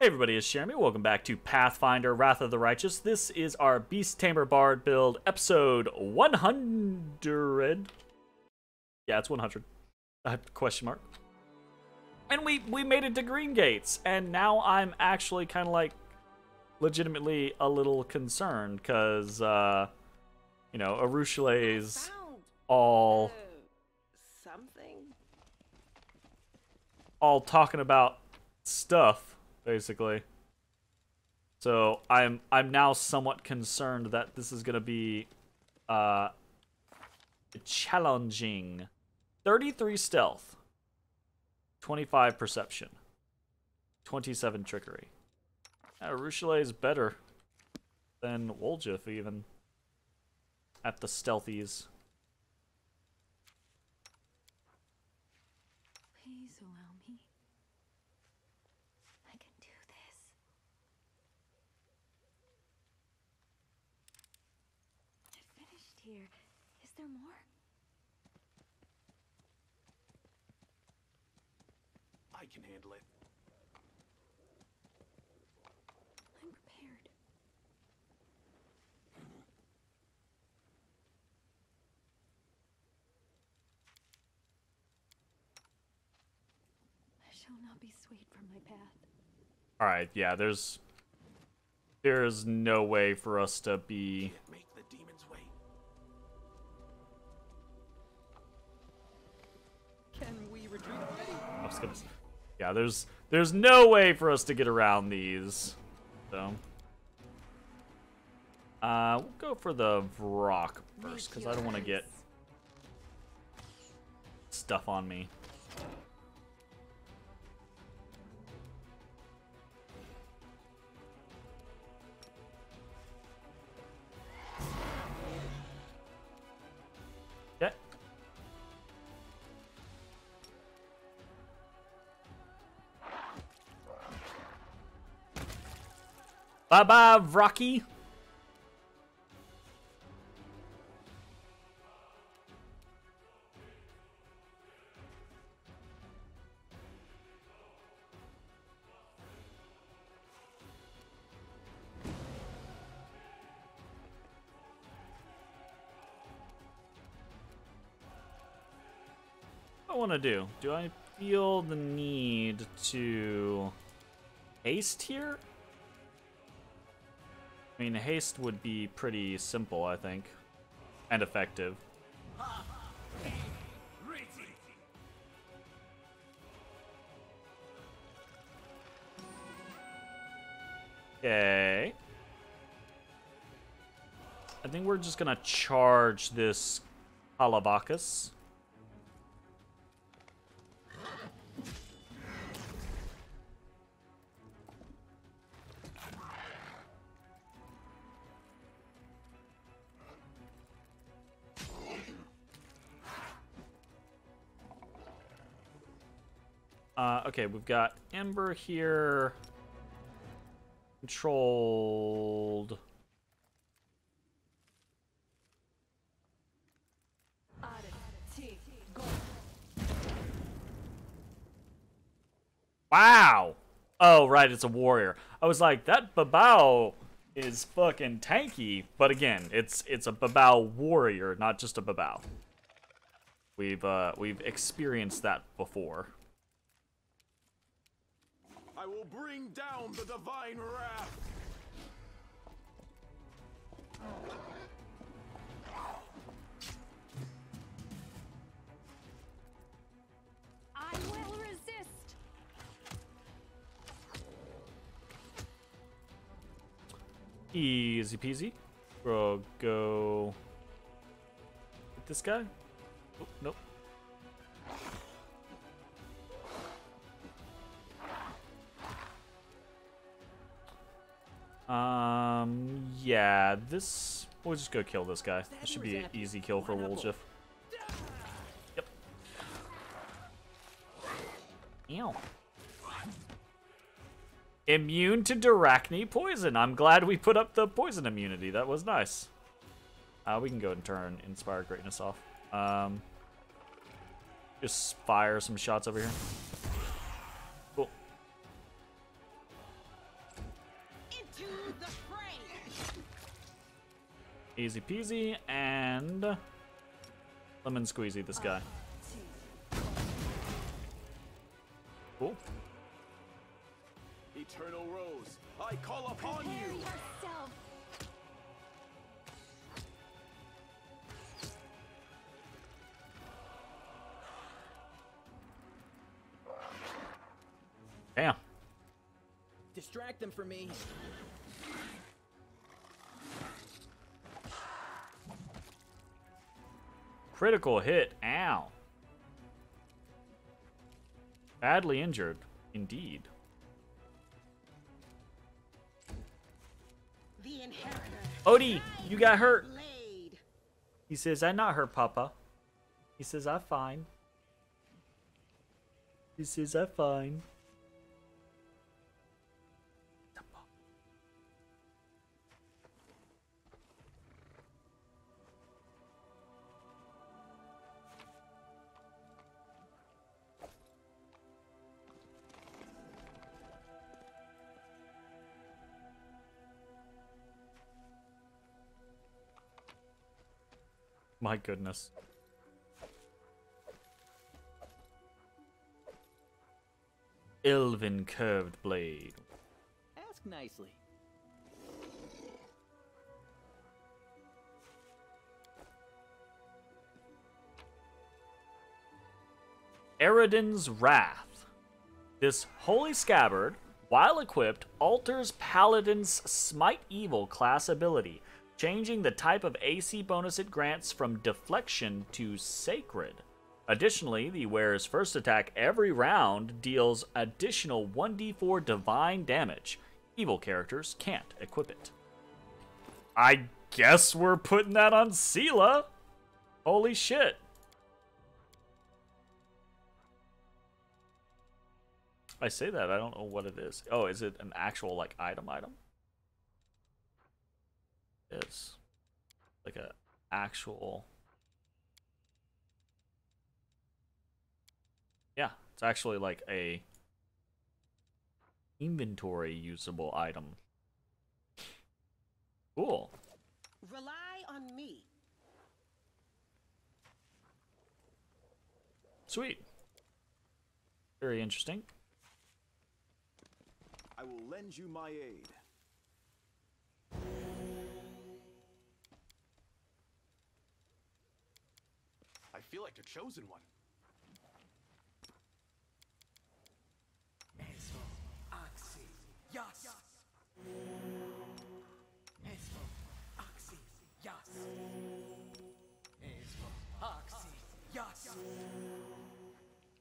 Hey everybody, it's Jeremy. Welcome back to Pathfinder, Wrath of the Righteous. This is our Beast Tamer Bard build, episode 100. Yeah, it's 100. Question mark. And we made it to Green Gates, and now I'm actually kind of like legitimately a little concerned, because, you know, Arushale's all talking about stuff. Basically, so I'm now somewhat concerned that this is gonna be challenging. 33 stealth, 25 perception, 27 trickery. Ruchelet is better than Woljif even at the stealthies. Here. Is there more? I can handle it. I'm prepared. I shall not be swayed from my path. Alright, yeah, there's no way for us to be... Make the demons wait. Can we retreat already? I was gonna say, yeah, there's no way for us to get around these. So, we'll go for the rock first because I don't want to get stuff on me. Okay. Bye-bye, Rocky. What do I want to do? Do I feel the need to haste here? I mean, haste would be pretty simple, I think, and effective. Okay. I think we're just gonna charge this Halabakis. Okay, we've got Ember here. Controlled. Wow! Oh, right, it's a warrior. I was like, that Babao is fucking tanky. But again, it's a Babao warrior, not just a Babao. We've experienced that before. I will bring down the divine wrath. I will resist. Easy peasy. We'll go with this guy. Oh, nope. Yeah, we'll just go kill this guy. This should be an easy kill for Woljif. Yep. Ew. Immune to Dyrachne poison. I'm glad we put up the poison immunity. That was nice. We can go and turn Inspire Greatness off. Just fire some shots over here. Cool. Easy peasy, and lemon squeezy this guy. Cool. Eternal Rose, I call upon Prepare you. yourself. Damn. Distract them from me. Critical hit. Ow. Badly injured. Indeed. The inheritor. Odie, you got hurt. Blade. He says, I'm not hurt, Papa. He says, I'm fine. He says, I'm fine. My goodness. Elven curved blade. Ask nicely. Eridan's Wrath. This holy scabbard, while equipped, alters Paladin's Smite Evil class ability, changing the type of AC bonus it grants from Deflection to Sacred. Additionally, the wearer's first attack every round deals additional 1d4 divine damage. Evil characters can't equip it. I guess we're putting that on Sela. Holy shit. I say that, I don't know what it is. Oh, is it an actual, like, item? It is. Like a actual... Yeah, it's actually like a inventory usable item. Cool. Rely on me. Sweet. Very interesting. I will lend you my aid. I feel like the chosen one.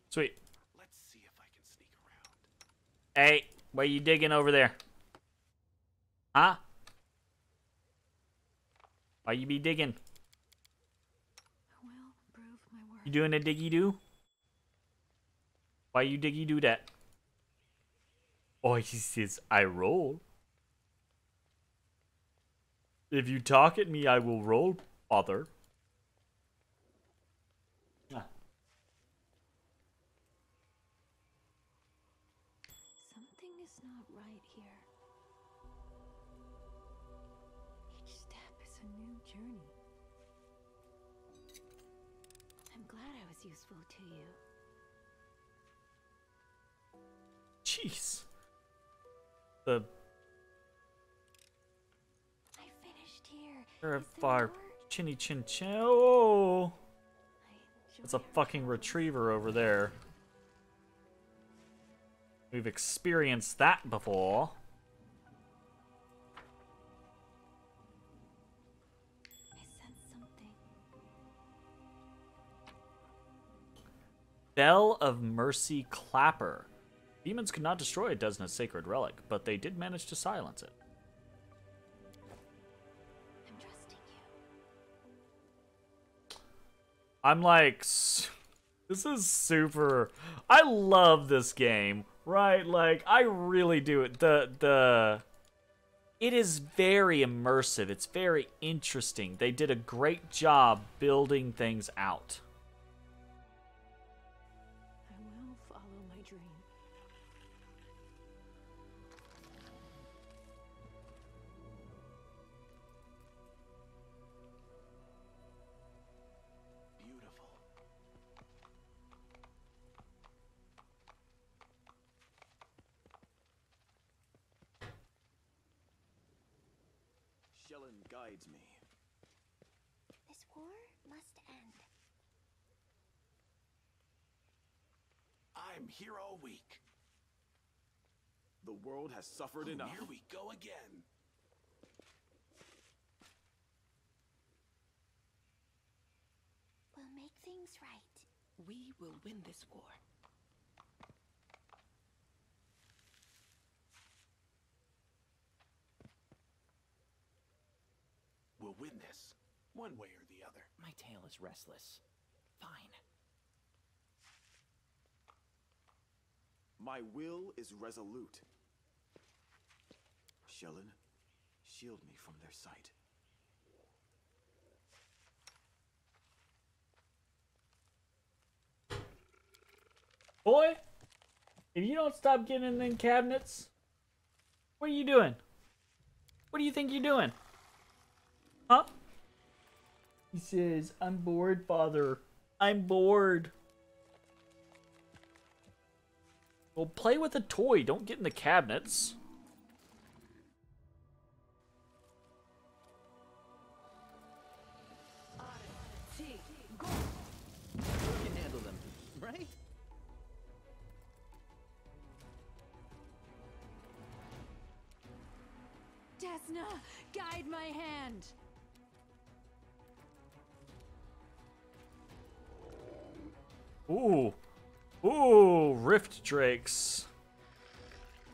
Sweet. Let's see if I can sneak around. Hey, what are you digging over there? Huh? Why you be digging? I will prove my worth. You doing a diggy do? Why you diggy do that? Oh, he says, I roll. If you talk at me, I will roll, father. Something is not right here. Each step is a new journey. I'm glad I was useful to you. Jeez. The I finished here. Fire chinny chin chin. Oh, it's a fucking retriever over there. We've experienced that before. I sense something. Bell of Mercy Clapper. Demons could not destroy it as a sacred relic, but they did manage to silence it. I'm trusting you. I'm like, this is super. I love this game, right? Like, I really do. It is very immersive. It's very interesting. They did a great job building things out. I will follow my dream. Shellen guides me. This war must end. I'm here all week. The world has suffered enough. Here we go again. We'll make things right. We will win this war. We'll win this, one way or the other. My tail is restless. Fine. My will is resolute. Shellen, shield me from their sight. Boy, if you don't stop getting in them cabinets, what are you doing? What do you think you're doing? Huh? He says, I'm bored, father. I'm bored. Well, play with a toy. Don't get in the cabinets. You can handle them, right? Desna, guide my hand. Ooh. Ooh, Rift Drakes.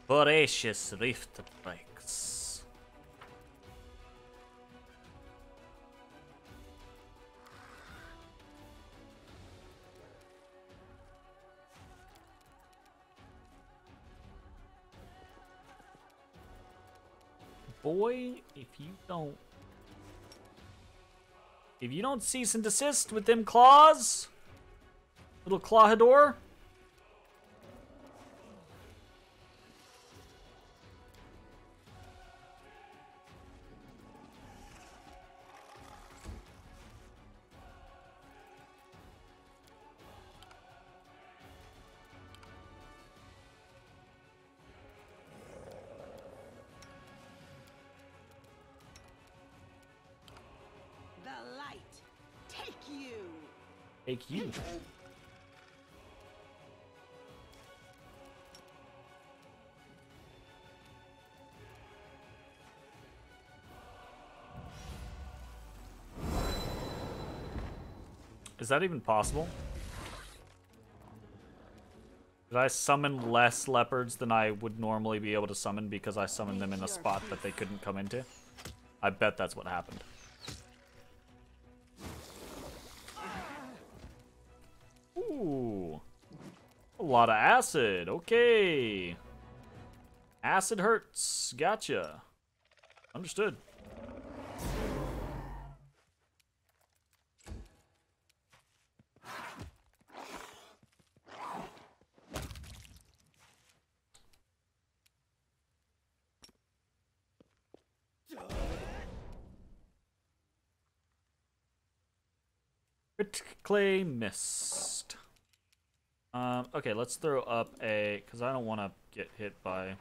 Voracious Rift Drakes. Boy, if you don't cease and desist with them claws, little clawhador. The light. Take you. Take you. Is that even possible? Did I summon less leopards than I would normally be able to summon because I summoned them in a spot that they couldn't come into? I bet that's what happened. Ooh. A lot of acid. Okay. Acid hurts. Gotcha. Understood. Critically missed. Okay, let's throw up a, because I don't want to get hit by.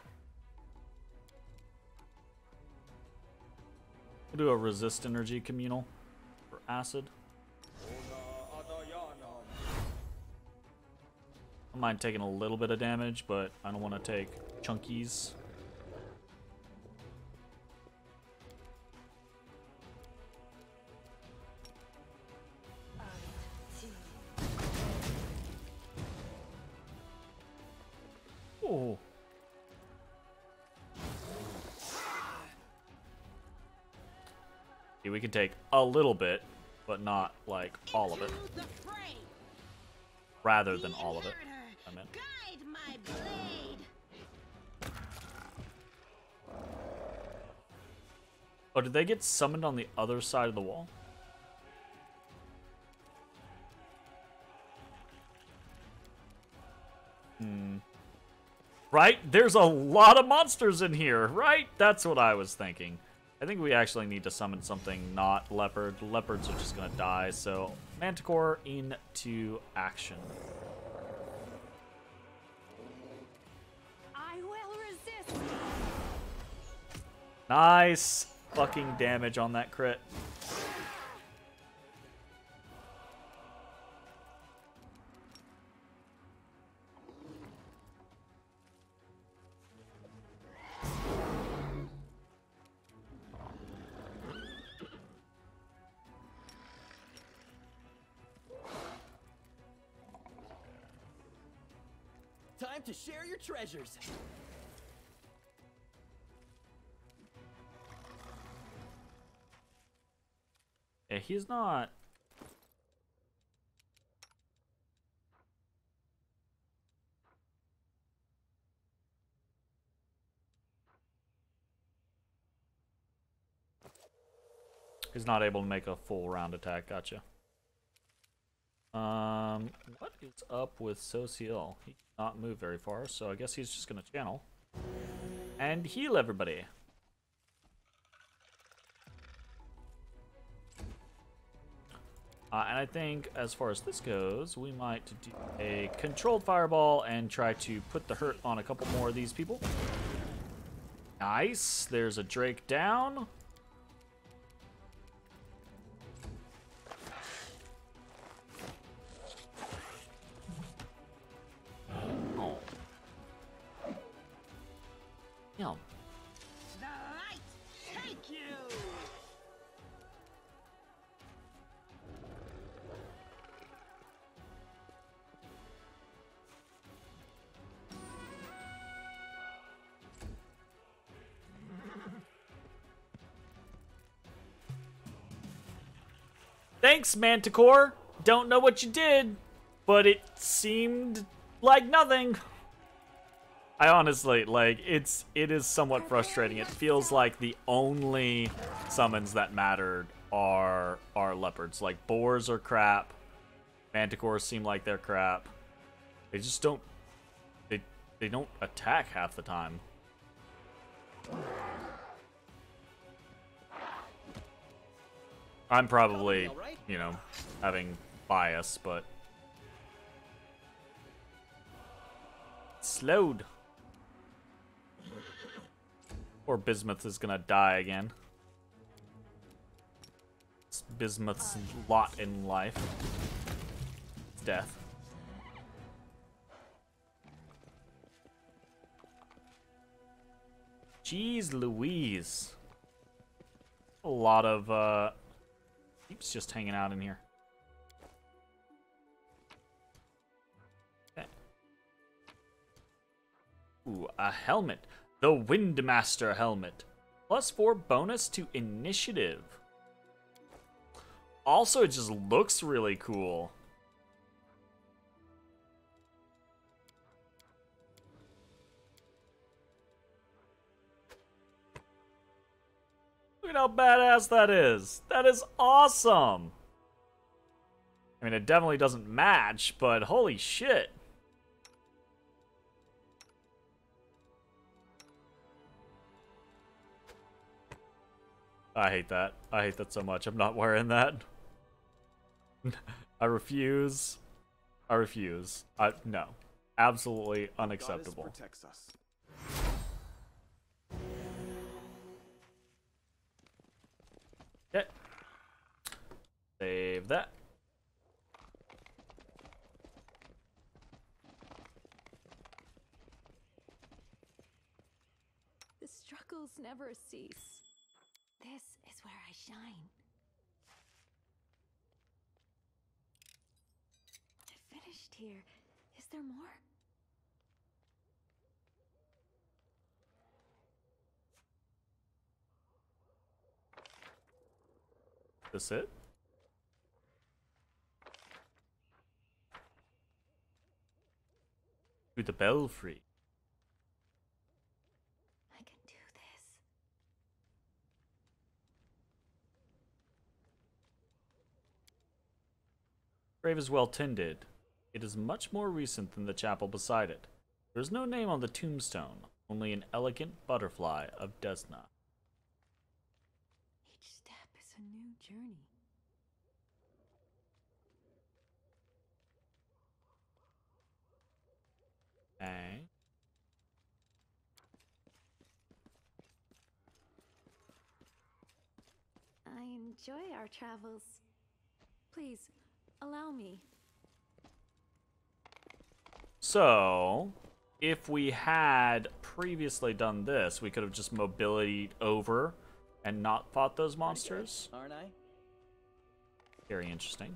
We'll do a resist energy communal for acid. I don't mind taking a little bit of damage, but I don't want to take chunkies. Oh. Yeah, we can take a little bit, but not like all of it. Into the fray. Rather than all of it. I meant. Guide my blade. Oh, did they get summoned on the other side of the wall? Right? There's a lot of monsters in here, right? That's what I was thinking. I think we actually need to summon something not leopard. Leopards are just gonna die, so Manticore into action. I will resist. Nice! fucking damage on that crit. Time to share your treasures. Yeah, he's not. He's not able to make a full round attack. Gotcha. What is up with Social? He cannot move very far, so I guess he's just gonna channel and heal everybody. And I think as far as this goes, we might do a controlled fireball and try to put the hurt on a couple more of these people. Nice. There's a Drake down. Oh. Yum. The light take you. Thanks, Manticore. Don't know what you did, but it seemed like nothing. I honestly, like, it is somewhat frustrating. It feels like the only summons that mattered are leopards. Like, boars are crap. Manticores seem like they're crap. They just don't, they don't attack half the time. I'm probably, you know, having bias, but slowed. Or Bismuth is gonna die again. It's Bismuth's lot in life. It's death. Jeez Louise. A lot of, keeps just hanging out in here. Okay. Ooh, a helmet. The Windmaster Helmet. +4 bonus to initiative. Also, it just looks really cool. Look at how badass that is. That is awesome. I mean, it definitely doesn't match, but holy shit. I hate that. I hate that so much. I'm not wearing that. I refuse. I refuse. No. Absolutely unacceptable. Goddess protects us. Okay. Save that. The struggles never cease. This is where I shine. I finished here. Is there more? This it? To the belfry. I can do this. Grave is well tended. It is much more recent than the chapel beside it. There is no name on the tombstone, only an elegant butterfly of Desna. Each step is a new journey. Okay. enjoy our travels. Please, allow me. So, if we had previously done this, we could have just mobilitied over and not fought those monsters. Good, aren't I? Very interesting.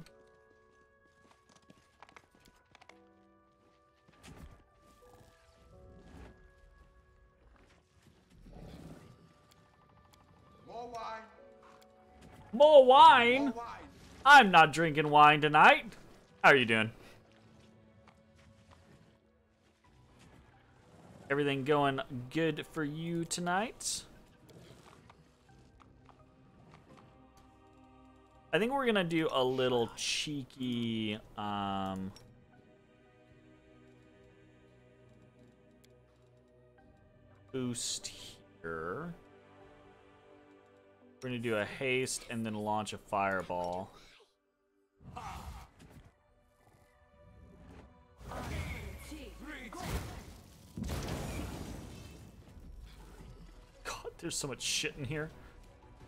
More wine. More wine? More wine. I'm not drinking wine tonight. How are you doing? Everything going good for you tonight? I think we're gonna do a little cheeky, boost here. We're gonna do a haste and then launch a fireball. God, there's so much shit in here.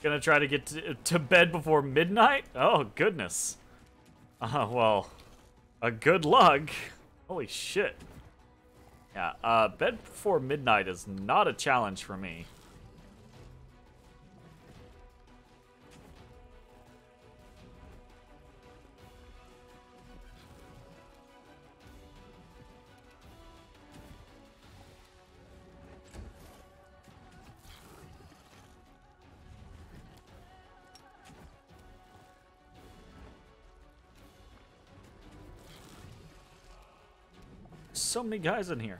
Gonna try to get to bed before midnight? Oh, goodness. Well, good luck. Holy shit. Yeah, bed before midnight is not a challenge for me. So many guys in here.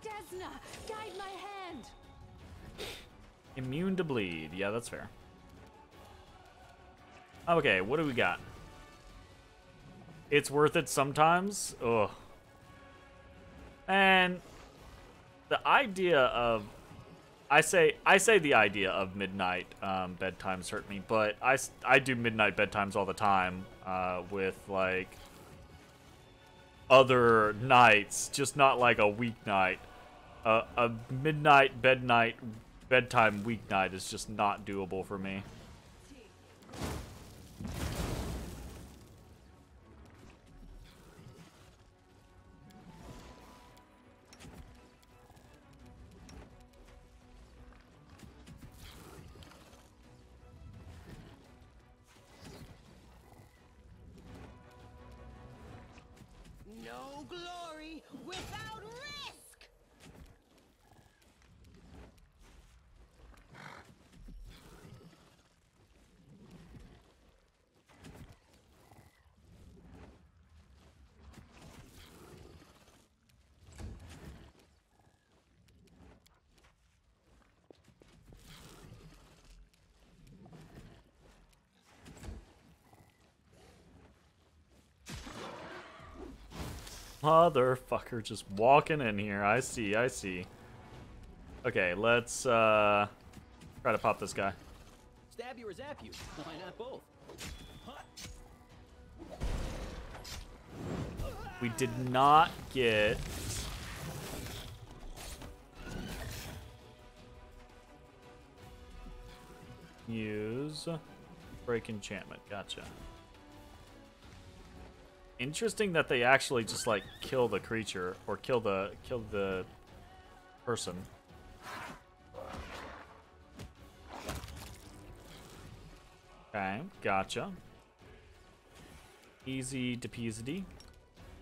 Desna, guide my hand. Immune to bleed. Yeah, that's fair. Okay, what do we got? It's worth it sometimes. Ugh. And the idea of I say the idea of midnight bedtimes hurt me, but I do midnight bedtimes all the time with like other nights, just not like a weeknight. A midnight bedtime weeknight is just not doable for me. No glory without risk! Motherfucker just walking in here. I see. Okay, let's try to pop this guy. Stab you or zap you? Why not both? We did not get use break enchantment. Gotcha. Interesting that they actually just like kill the creature or kill the person. Okay, gotcha. Easy to peasy.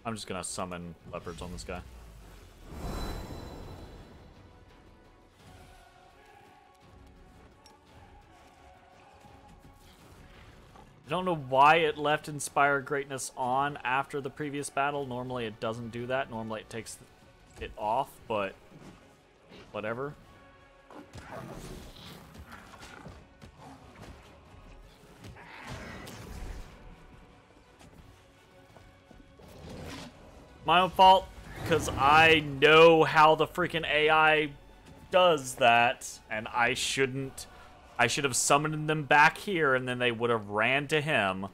I'm just gonna summon leopards on this guy. I don't know why it left Inspire Greatness on after the previous battle. Normally it doesn't do that. Normally it takes it off, but whatever. My own fault, because I know how the freaking AI does that, and I should have summoned them back here, and then they would have ran to him.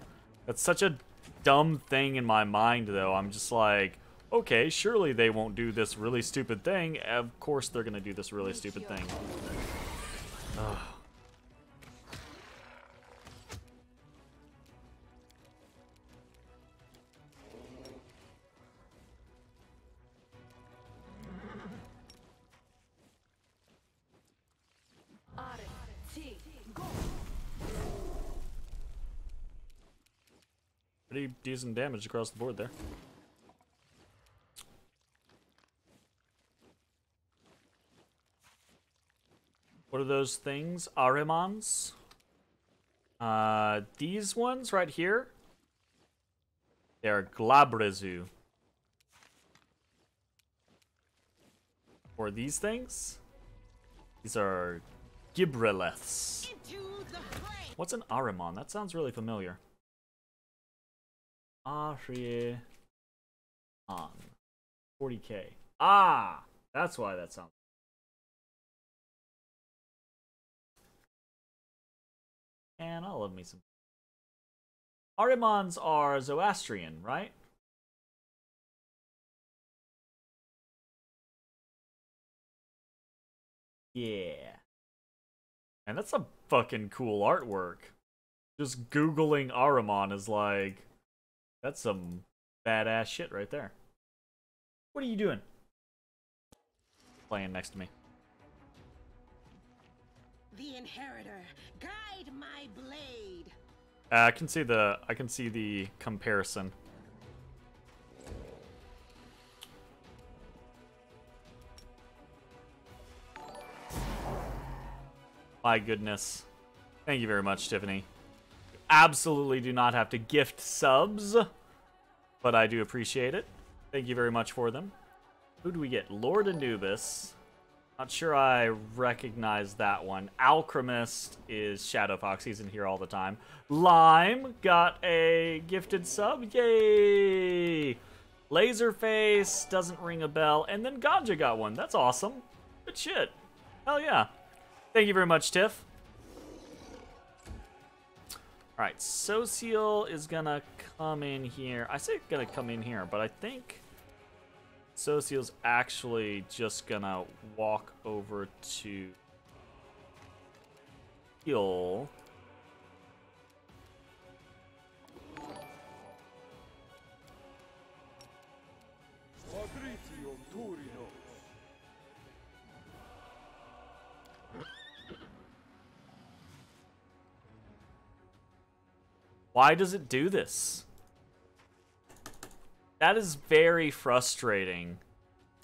That's such a dumb thing in my mind, though. I'm just like, okay, surely they won't do this really stupid thing. Of course they're gonna do this really stupid thing. Ugh. Pretty decent damage across the board there. What are those things? Arimans? These ones right here? They're Glabrezu. Or these things? These are Gibreleths. What's an Ariman? That sounds really familiar. Ariman. 40k. Ah! That's why that sounds. And I'll love me some. Arimans are Zoroastrian, right? Yeah. And that's a fucking cool artwork. Just Googling Ahriman is like, that's some badass shit right there. What are you doing? Playing next to me. The inheritor, guide my blade. I can see the comparison. My goodness. Thank you very much, Tiffany. You absolutely do not have to gift subs, but I do appreciate it. Thank you very much for them. Who do we get? Lord Anubis. Not sure I recognize that one. Alchemist is Shadow Fox. He's in here all the time. Lime got a gifted sub. Yay! Laserface doesn't ring a bell. And then Ganja got one. That's awesome. Good shit. Hell yeah. Thank you very much, Tiff. Alright, Social is gonna come in here. I say gonna come in here, but I think Social's actually just gonna walk over to heal. Why does it do this? That is very frustrating.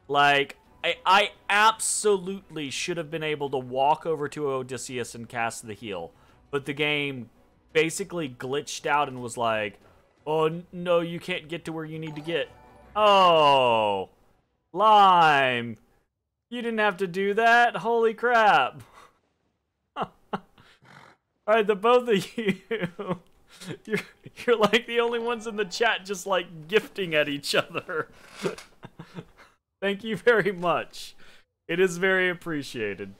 Like, I absolutely should have been able to walk over to Odysseus and cast the heal. But the game basically glitched out and was like, oh, no, you can't get to where you need to get. Oh, Lime. You didn't have to do that? Holy crap. Alright, the both of you... You're like the only ones in the chat just like gifting at each other. Thank you very much. It is very appreciated.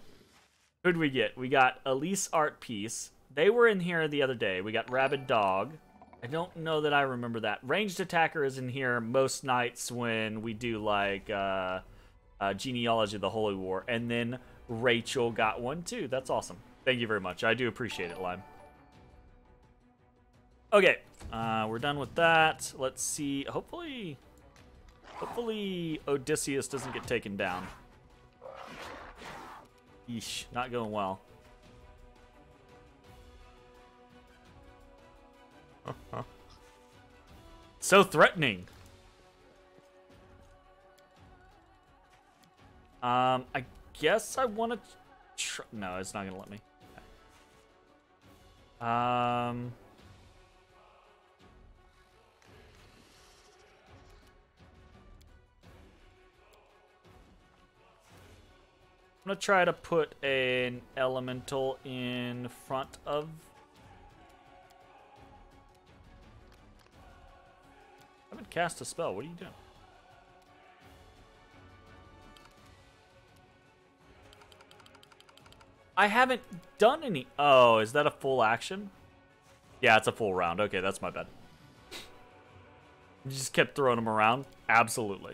Who'd we get? We got Elise Art Piece. They were in here the other day. We got Rabid Dog. I don't know that I remember that. Ranged Attacker is in here most nights when we do like Genealogy of the Holy War. And then Rachel got one too. That's awesome. Thank you very much. I do appreciate it, Lime. Okay, we're done with that. Let's see. Hopefully Odysseus doesn't get taken down. Yeesh, not going well. So threatening. I guess I want to try. No, it's not gonna let me. Okay. I'm gonna try to put an elemental in front of. I haven't cast a spell. What are you doing? I haven't done any. Oh, is that a full action? Yeah, it's a full round. Okay, that's my bad. You just kept throwing them around? Absolutely.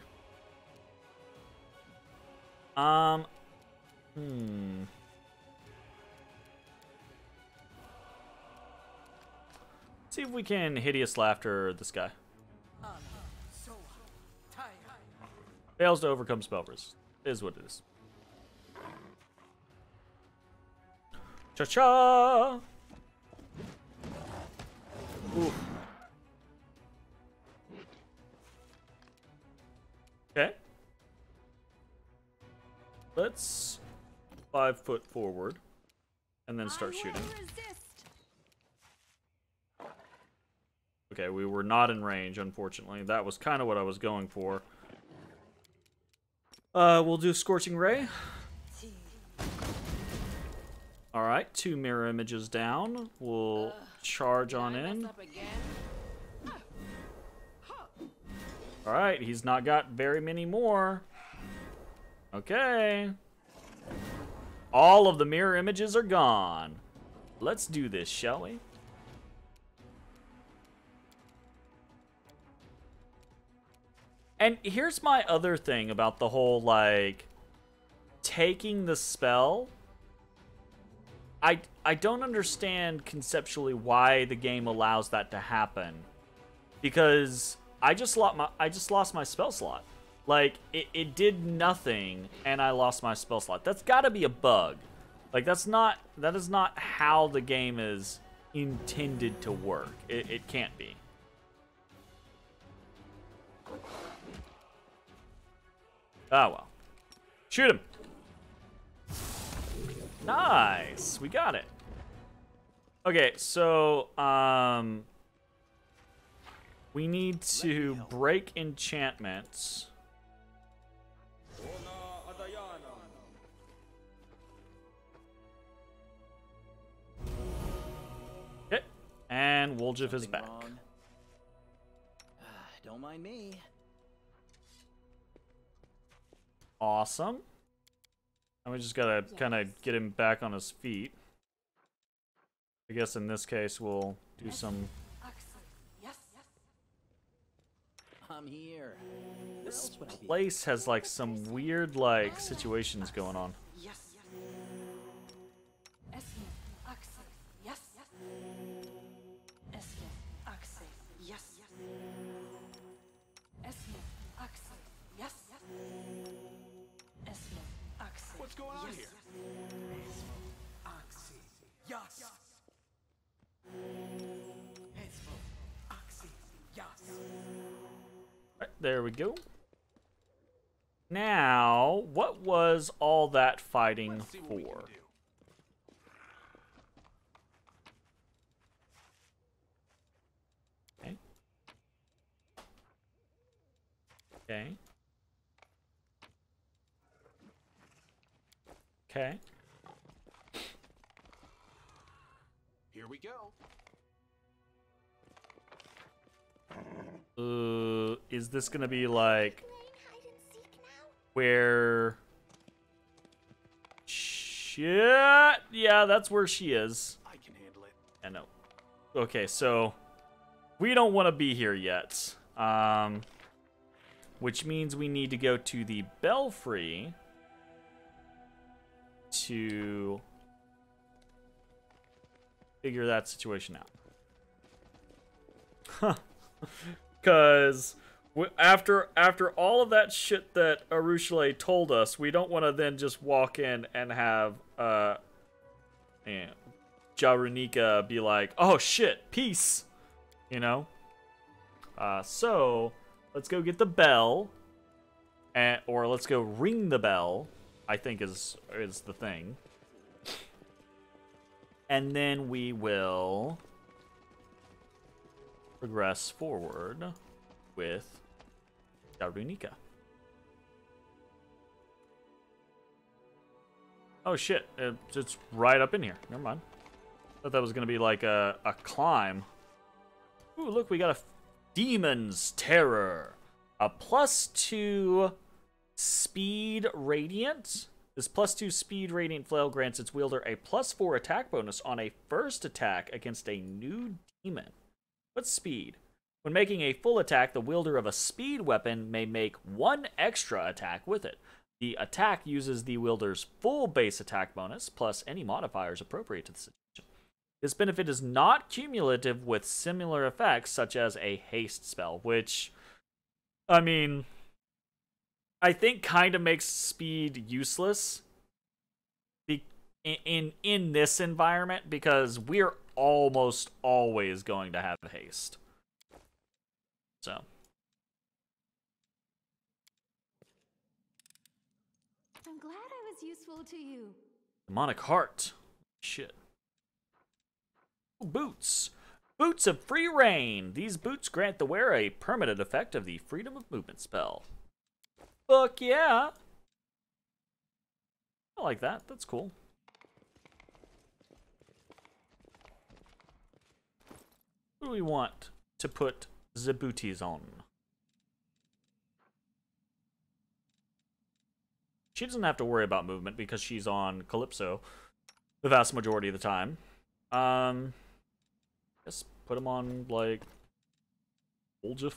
See if we can hideous laughter this guy. Fails to overcome spell resist. Is what it is. Cha-cha! Ooh. Okay. Let's 5 foot forward and then start shooting. Okay, we were not in range, unfortunately. That was kind of what I was going for. We'll do Scorching Ray. Alright, 2 mirror images down. We'll charge on in. Alright, he's not got very many more. Okay. All of the mirror images are gone. Let's do this, shall we? And here's my other thing about the whole, like, taking the spell. I don't understand conceptually why the game allows that to happen. Because I just lost my spell slot. Like, it did nothing, and I lost my spell slot. That's gotta be a bug. Like, that is not how the game is intended to work. It can't be. Ah, well. Shoot him! Nice! We got it. Okay, so, we need to break enchantments. Okay, and Woljif is back. Don't mind me. Awesome. And we just gotta kind of get him back on his feet. I guess in this case we'll do some... I'm here. This place has like some weird like situations going on. What's going on here? Right, there we go. Now, what was all that fighting for? Okay. Okay. Okay. Here we go. Is this gonna be like where? Shit! Yeah, that's where she is. I can handle it. I know. Okay, so we don't want to be here yet. Which means we need to go to the Belfry to figure that situation out. Huh. Because after all of that shit that Arushale told us, we don't want to then just walk in and have Jarunika be like, oh shit, peace, you know? So let's go get the bell, or let's go ring the bell, I think is the thing. And then we will progress forward with Jarunika. Oh shit, it's right up in here. Never mind. Thought that was gonna be like a climb. Ooh, look, we got a Demon's Terror. A +2 speed radiant. This +2 speed radiant flail grants its wielder a +4 attack bonus on a first attack against a new demon. What's speed? When making a full attack, the wielder of a speed weapon may make one extra attack with it. The attack uses the wielder's full base attack bonus, plus any modifiers appropriate to the situation. This benefit is not cumulative with similar effects, such as a haste spell, which, I mean, I think kind of makes speed useless in this environment, because we're almost always going to have haste. So. I'm glad I was useful to you. Demonic Heart. Shit. Boots. Boots of Free Reign. These boots grant the wearer a permanent effect of the Freedom of Movement spell. Fuck yeah. I like that. That's cool. What do we want to put the booties on? She doesn't have to worry about movement because she's on Calypso the vast majority of the time. Just put them on, like, Oljif.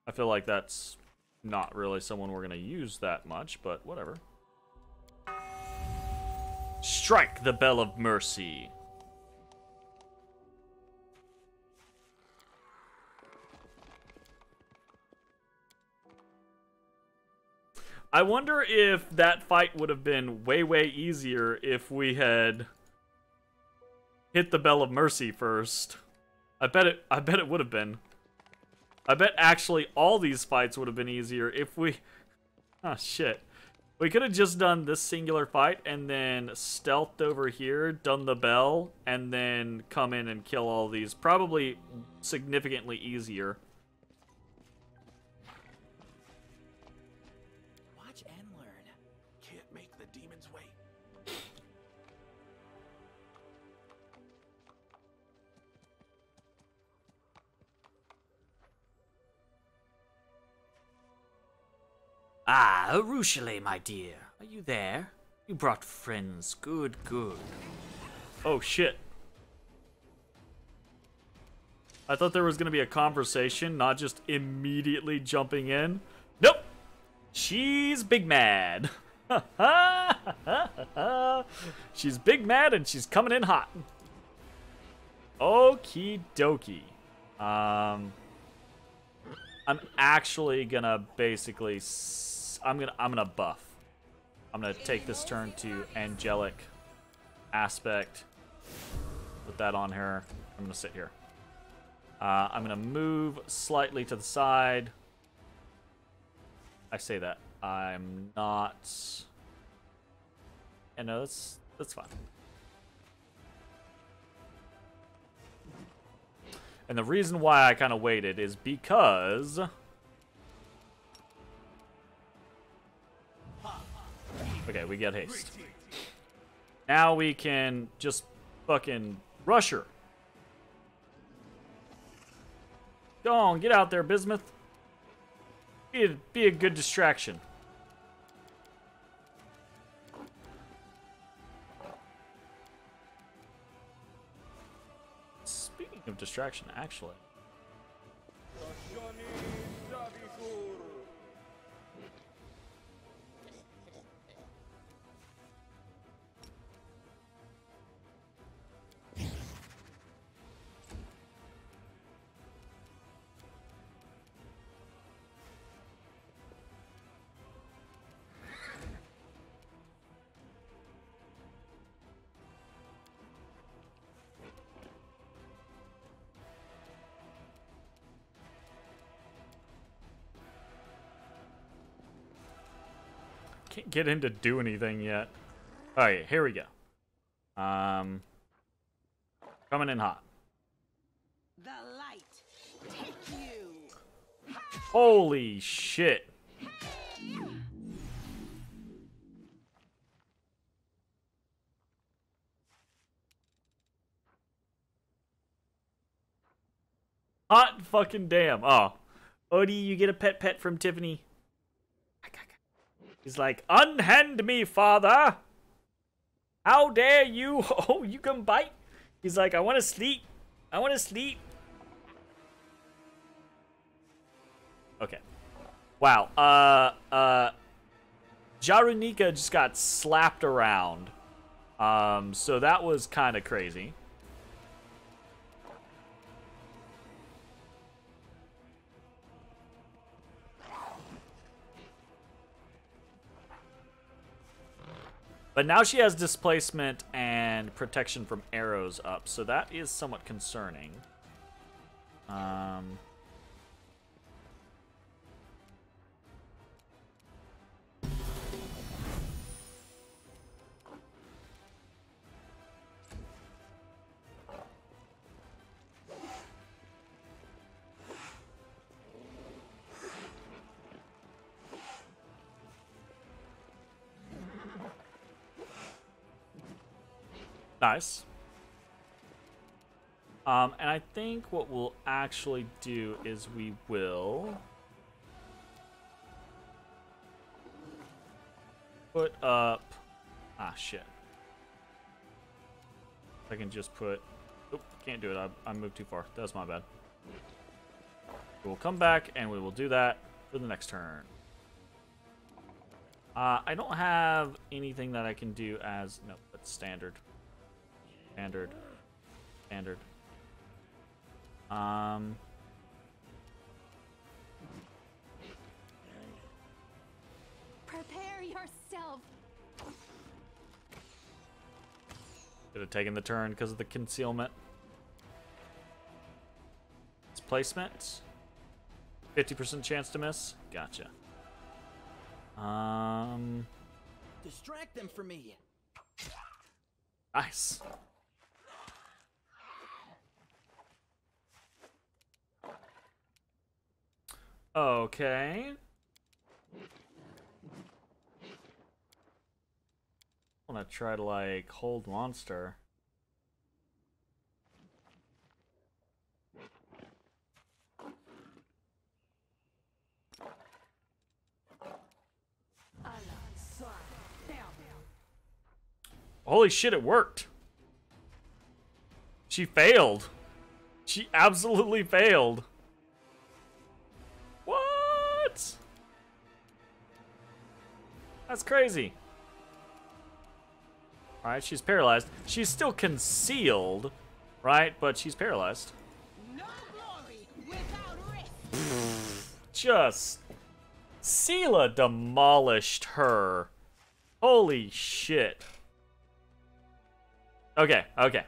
I feel like that's not really someone we're going to use that much, but whatever. Strike the Bell of Mercy. I wonder if that fight would have been way, way easier if we had hit the Bell of Mercy first. I bet it would have been. I bet actually all these fights would have been easier if we... Oh, shit. We could have just done this singular fight and then stealthed over here, done the bell, and then come in and kill all these. Probably significantly easier. Ah, Arushale, my dear. Are you there? You brought friends. Good, good. Oh, shit. I thought there was going to be a conversation, not just immediately jumping in. Nope. She's big mad. She's big mad and she's coming in hot. Okie dokie. I'm actually gonna basically... I'm gonna buff. I'm gonna take this turn to Angelic Aspect. Put that on her. I'm gonna sit here. I'm gonna move slightly to the side. I say that. I'm not... Yeah, no, that's fine. And the reason why I kind of waited is because... Okay, we get haste. Now we can just fucking rush her. Go on, get out there, Bismuth. Be a good distraction. Speaking of distraction, actually. Can't get in to do anything yet. Alright, here we go. Coming in hot. The light take you. Holy shit. Hot fucking damn. Oh. Odie, you get a pet from Tiffany. He's like, unhand me, father! How dare you? Oh, you can bite? He's like, I want to sleep. I want to sleep. Okay. Wow. Jarunika just got slapped around. So that was kind of crazy. But now she has displacement and protection from arrows up, so that is somewhat concerning. Nice. And I think what we'll actually do is we will put up... Ah, shit. I can just put... Oop, can't do it. I moved too far. That's my bad. We'll come back and we will do that for the next turn. I don't have anything that I can do as... No, that's standard. Standard. Standard. Prepare yourself. Could have taken the turn because of the concealment. Displacement. 50% chance to miss. Gotcha. Distract them for me. Nice. Okay. I want to try to, like, hold monster. Holy shit, it worked. She failed. She absolutely failed. What? That's crazy. Alright, she's paralyzed. She's still concealed, right? But she's paralyzed. No glory without risk. Just... Sela demolished her. Holy shit. Okay, okay.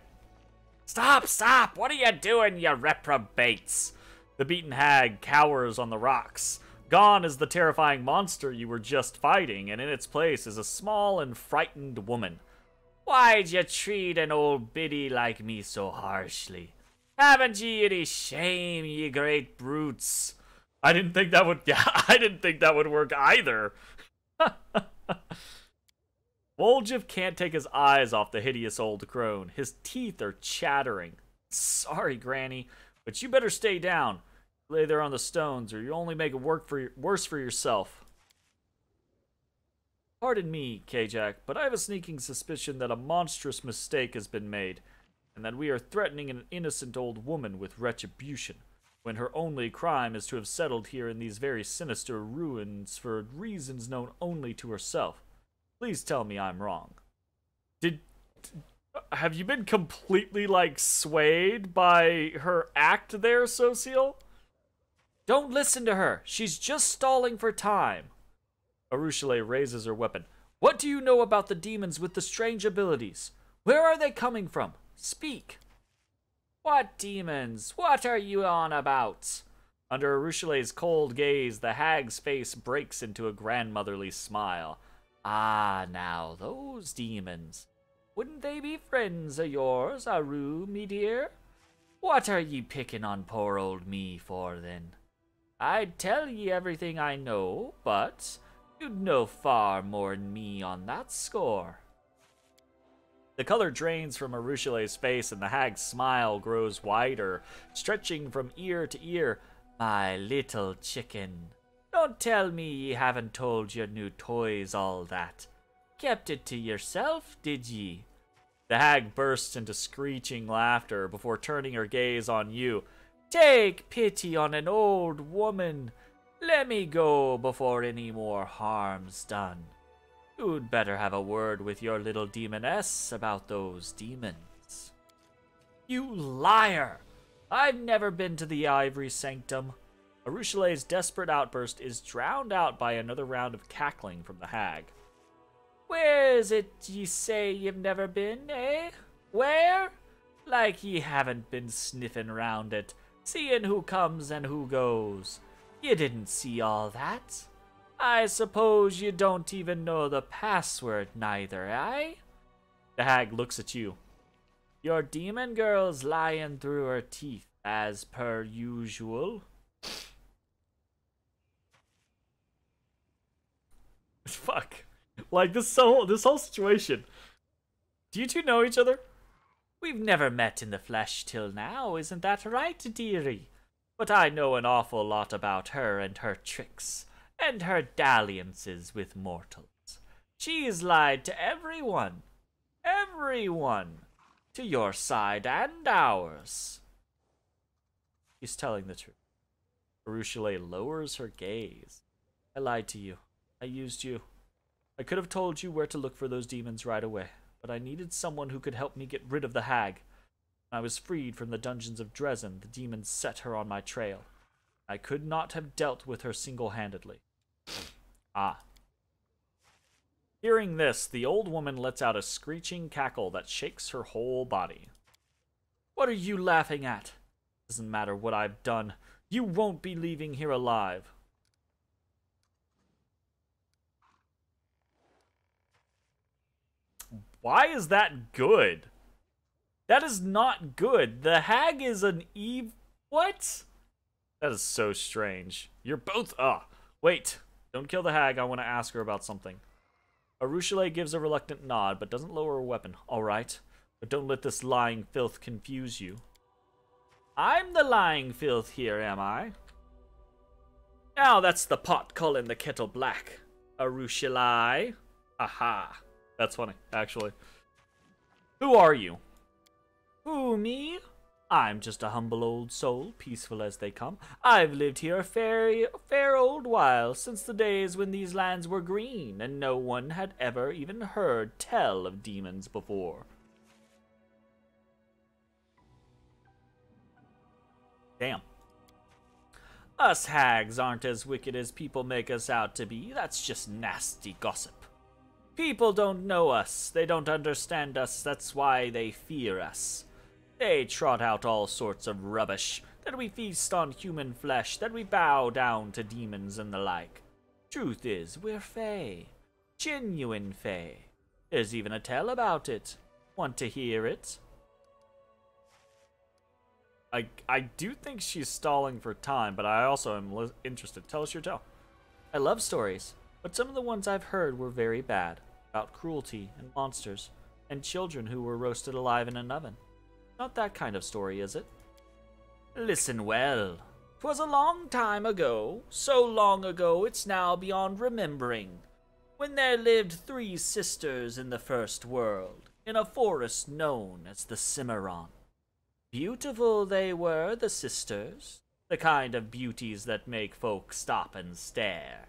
Stop, stop! What are you doing, you reprobates? The beaten hag cowers on the rocks. Gone is the terrifying monster you were just fighting, and in its place is a small and frightened woman. Why'd you treat an old biddy like me so harshly? Haven't ye any shame, ye great brutes? I didn't think that would... Yeah, I didn't think that would work either. Woljif can't take his eyes off the hideous old crone. His teeth are chattering. Sorry, Granny, but you better stay down. Lay there on the stones, or you'll only make it worse for yourself. Pardon me, Kajak, but I have a sneaking suspicion that a monstrous mistake has been made, and that we are threatening an innocent old woman with retribution, when her only crime is to have settled here in these very sinister ruins for reasons known only to herself. Please tell me I'm wrong. Have you been completely, like, swayed by her act there, Sociel? Don't listen to her. She's just stalling for time. Arushale raises her weapon. What do you know about the demons with the strange abilities? Where are they coming from? Speak. What demons? What are you on about? Under Arushale's cold gaze, the hag's face breaks into a grandmotherly smile. Ah, now, those demons. Wouldn't they be friends of yours, Aru, me dear? What are ye picking on poor old me for, then? I'd tell ye everything I know, but you'd know far more'n me on that score. The color drains from Arushale's face, and the hag's smile grows wider, stretching from ear to ear. My little chicken. Don't tell me ye haven't told your new toys all that. Kept it to yourself, did ye? The hag bursts into screeching laughter before turning her gaze on you. Take pity on an old woman. Let me go before any more harm's done. You'd better have a word with your little demoness about those demons. You liar! I've never been to the Ivory Sanctum. Arushalei's desperate outburst is drowned out by another round of cackling from the hag. Where is it ye say you've never been, eh? Where? Like ye haven't been sniffing round it, seeing who comes and who goes. You didn't see all that. I suppose you don't even know the password neither, eh? The hag looks at you. Your demon girl's lying through her teeth, as per usual. Fuck. Like, this whole situation. Do you two know each other? We've never met in the flesh till now, isn't that right, dearie? But I know an awful lot about her and her tricks, and her dalliances with mortals. She's lied to everyone. Everyone. To your side and ours. She's telling the truth. Arushalei lowers her gaze. I lied to you. I used you. I could have told you where to look for those demons right away, but I needed someone who could help me get rid of the hag. When I was freed from the dungeons of Dresden, the demons set her on my trail. I could not have dealt with her single-handedly. Ah. Hearing this, the old woman lets out a screeching cackle that shakes her whole body. What are you laughing at? Doesn't matter what I've done. You won't be leaving here alive. Why is that good? That is not good. The hag is an Eve. What? That is so strange. You're both. Wait. Don't kill the hag. I want to ask her about something. Arushalei gives a reluctant nod, but doesn't lower her weapon. All right. But don't let this lying filth confuse you. I'm the lying filth here, am I? Now that's the pot calling the kettle black. Arushalei. Aha. That's funny, actually. Who are you? Who, me? I'm just a humble old soul, peaceful as they come. I've lived here a fair old while, since the days when these lands were green, and no one had ever even heard tell of demons before. Damn. Us hags aren't as wicked as people make us out to be. That's just nasty gossip. People don't know us. They don't understand us. That's why they fear us. They trot out all sorts of rubbish, that we feast on human flesh, that we bow down to demons and the like. Truth is, we're Fae. Genuine Fae. There's even a tale about it. Want to hear it? I do think she's stalling for time, but I also am interested. Tell us your tale. I love stories, but some of the ones I've heard were very bad. About cruelty and monsters, and children who were roasted alive in an oven. Not that kind of story, is it? Listen well. 'Twas a long time ago, so long ago it's now beyond remembering, when there lived 3 sisters in the first world, in a forest known as the Cimarron. Beautiful they were, the sisters, the kind of beauties that make folk stop and stare.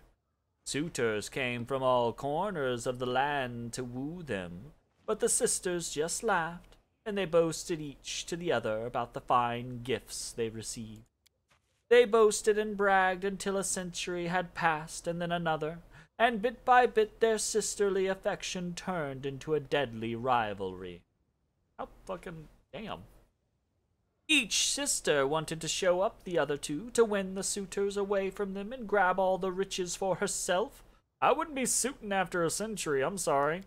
Suitors came from all corners of the land to woo them, but the sisters just laughed, and they boasted each to the other about the fine gifts they received. They boasted and bragged until a century had passed, and then another, and bit by bit their sisterly affection turned into a deadly rivalry. How fucking damn. Each sister wanted to show up the other 2 to win the suitors away from them and grab all the riches for herself. I wouldn't be suiting after a century, I'm sorry.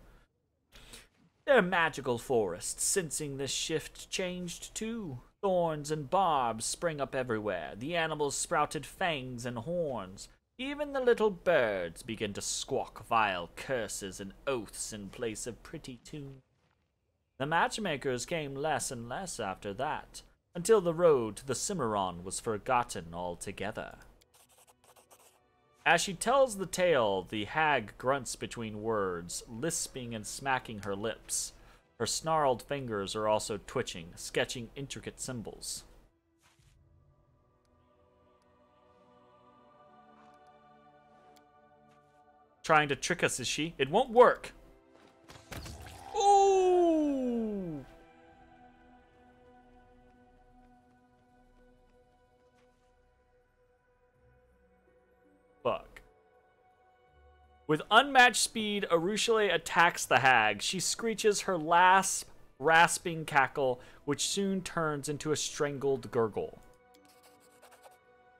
Their magical forest, sensing this shift, changed too. Thorns and barbs sprang up everywhere. The animals sprouted fangs and horns. Even the little birds began to squawk vile curses and oaths in place of pretty tunes. The matchmakers came less and less after that, until the road to the Cimarron was forgotten altogether. As she tells the tale, the hag grunts between words, lisping and smacking her lips. Her snarled fingers are also twitching, sketching intricate symbols. trying to trick us, is she? It won't work. Ooh! Fuck. With unmatched speed, Arushale attacks the hag. She screeches her last rasping cackle, which soon turns into a strangled gurgle.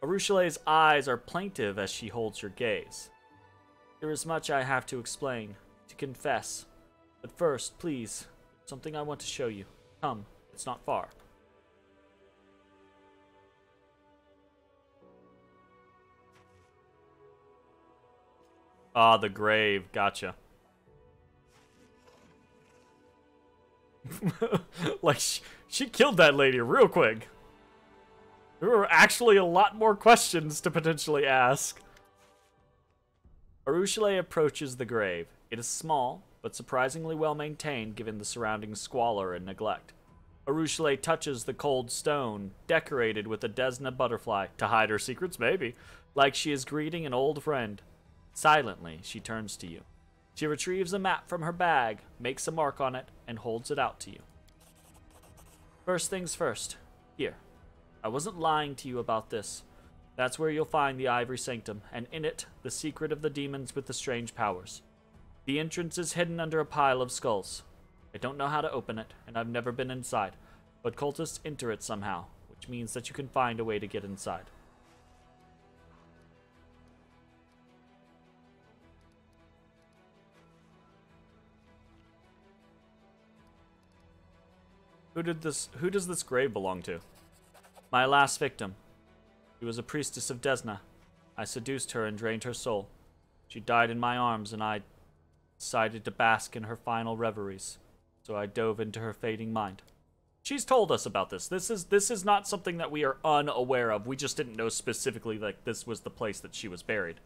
Arushale's eyes are plaintive as she holds your gaze. There is much I have to explain, to confess. But first, please, something I want to show you. Come, it's not far. Ah, the grave. Gotcha. Like, she killed that lady real quick. There were actually a lot more questions to potentially ask. Arushale approaches the grave. It is small, but surprisingly well maintained given the surrounding squalor and neglect. Arushale touches the cold stone, decorated with a Desna butterfly. To hide her secrets, maybe. Like she is greeting an old friend. Silently, she turns to you. She retrieves a map from her bag, makes a mark on it, and holds it out to you. First things first. Here. I wasn't lying to you about this. That's where you'll find the Ivory Sanctum, and in it, the secret of the demons with the strange powers. The entrance is hidden under a pile of skulls. I don't know how to open it, and I've never been inside, but cultists enter it somehow, which means that you can find a way to get inside. Who does this grave belong to? My last victim. She was a priestess of Desna. I seduced her and drained her soul. She died in my arms, and I decided to bask in her final reveries. So I dove into her fading mind. She's told us about this. This is not something that we are unaware of. We just didn't know specifically like this was the place that she was buried.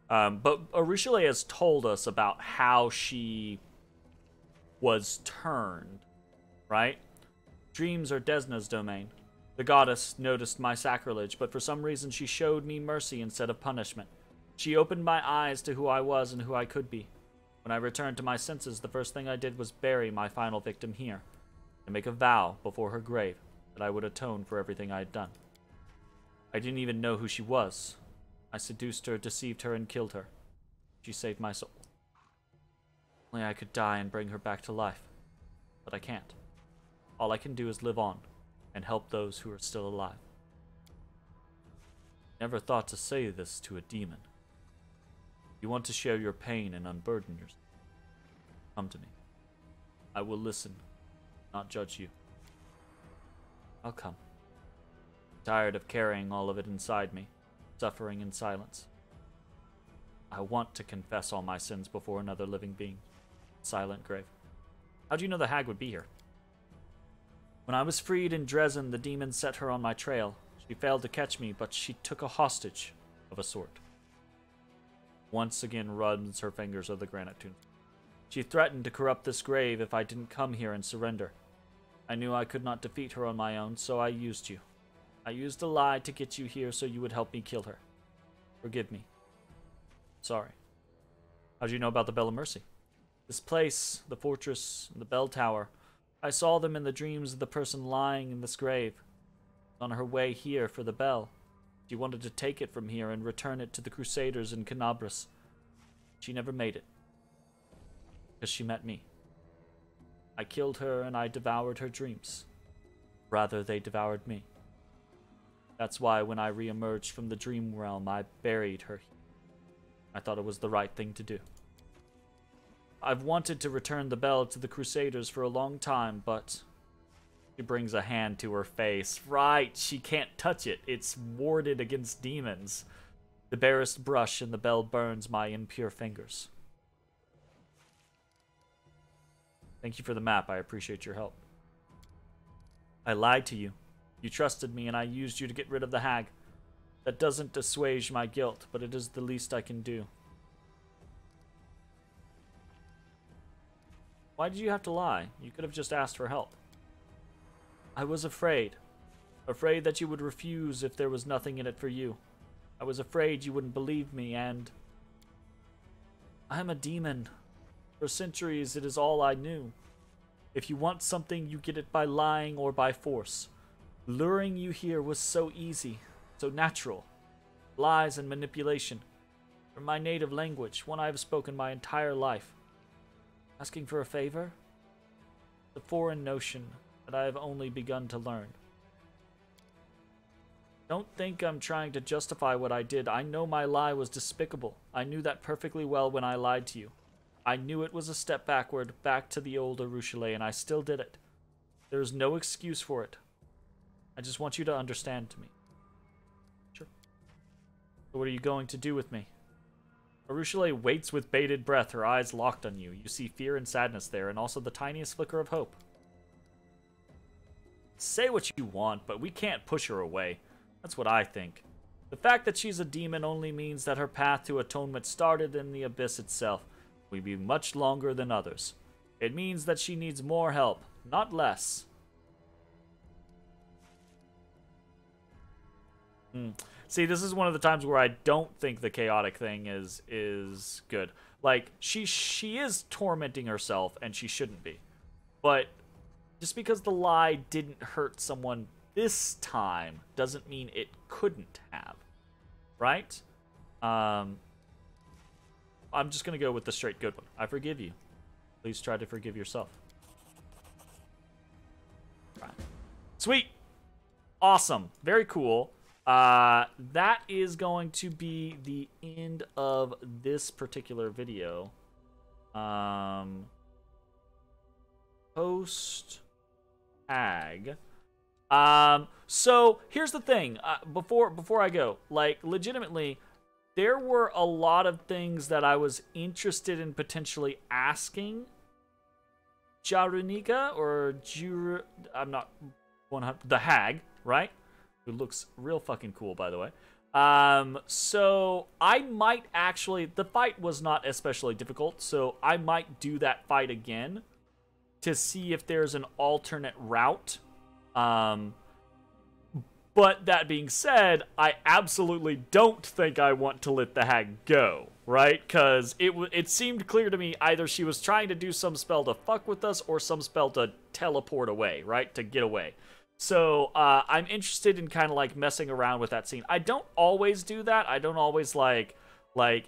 But Arushale has told us about how she was turned, right? Dreams are Desna's domain. The goddess noticed my sacrilege, but for some reason she showed me mercy instead of punishment. She opened my eyes to who I was and who I could be. When I returned to my senses, the first thing I did was bury my final victim here, and make a vow before her grave that I would atone for everything I had done. I didn't even know who she was. I seduced her, deceived her, and killed her. She saved my soul. Only I could die and bring her back to life, but I can't. All I can do is live on, and help those who are still alive. Never thought to say this to a demon. You want to share your pain and unburden yourself. Come to me. I will listen, not judge you. I'll come. I'm tired of carrying all of it inside me, suffering in silence. I want to confess all my sins before another living being. Silent grave. How'd you know the hag would be here? When I was freed in Dresden, the demon set her on my trail. She failed to catch me, but she took a hostage of a sort. Once again runs her fingers over the granite tomb. She threatened to corrupt this grave if I didn't come here and surrender. I knew I could not defeat her on my own, so I used you. I used a lie to get you here so you would help me kill her. Forgive me. Sorry. How'd you know about the Bell of Mercy? This place, the fortress, the bell tower, I saw them in the dreams of the person lying in this grave. On her way here for the bell. She wanted to take it from here and return it to the Crusaders in Canabras. She never made it. Because she met me. I killed her and I devoured her dreams. Rather, they devoured me. That's why when I re-emerged from the dream realm, I buried her. I thought it was the right thing to do. I've wanted to return the bell to the Crusaders for a long time, but... She brings a hand to her face. Right, she can't touch it. It's warded against demons. The barest brush and the bell burns my impure fingers. Thank you for the map. I appreciate your help. I lied to you. You trusted me and I used you to get rid of the hag. That doesn't assuage my guilt, but it is the least I can do. Why did you have to lie? You could have just asked for help. I was afraid. Afraid that you would refuse if there was nothing in it for you. I was afraid you wouldn't believe me, and... I am a demon. For centuries, it is all I knew. If you want something, you get it by lying or by force. Luring you here was so easy, so natural. Lies and manipulation. From my native language, one I have spoken my entire life. Asking for a favor? The foreign notion that I have only begun to learn. Don't think I'm trying to justify what I did. I know my lie was despicable. I knew that perfectly well when I lied to you. I knew it was a step backward, back to the old Arushale, and I still did it. There is no excuse for it. I just want you to understand me. Sure. So what are you going to do with me? Arushale waits with bated breath, her eyes locked on you. You see fear and sadness there, and also the tiniest flicker of hope. Say what you want, but we can't push her away. That's what I think. The fact that she's a demon only means that her path to atonement started in the abyss itself. Will be much longer than others. It means that she needs more help, not less. See, this is one of the times where I don't think the chaotic thing is good. Like, she is tormenting herself, and she shouldn't be. But just because the lie didn't hurt someone this time doesn't mean it couldn't have. Right? I'm just going to go with the straight good one. I forgive you. Please try to forgive yourself. Right. Sweet. Awesome. Very cool. That is going to be the end of this particular video. Post tag. So here's the thing. Before I go, like, legitimately, there were a lot of things that I was interested in potentially asking Jarunika or I'm not 100. The hag, right? Who looks real fucking cool, by the way. So I might actually. The fight was not especially difficult, so I might do that fight again to see if there's an alternate route. But that being said, I absolutely don't think I want to let the hag go, right? Because it seemed clear to me either she was trying to do some spell to fuck with us or some spell to teleport away, right? To get away. So I'm interested in kind of like messing around with that scene. I don't always do that. I don't always like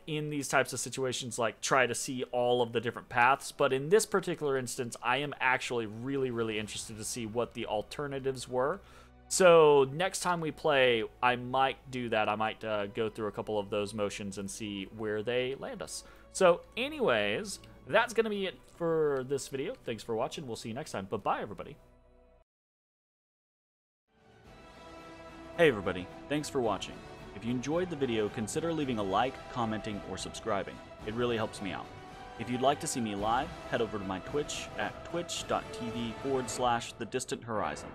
in these types of situations like try to see all of the different paths. But in this particular instance, I am actually really, really interested to see what the alternatives were. So next time we play, I might do that. I might go through a couple of those motions and see where they land us. So anyways, that's going to be it for this video. Thanks for watching. We'll see you next time. Bye-bye, everybody. Hey, everybody. Thanks for watching. If you enjoyed the video, consider leaving a like, commenting, or subscribing. It really helps me out. If you'd like to see me live, head over to my Twitch at twitch.tv/thedistanthorizon.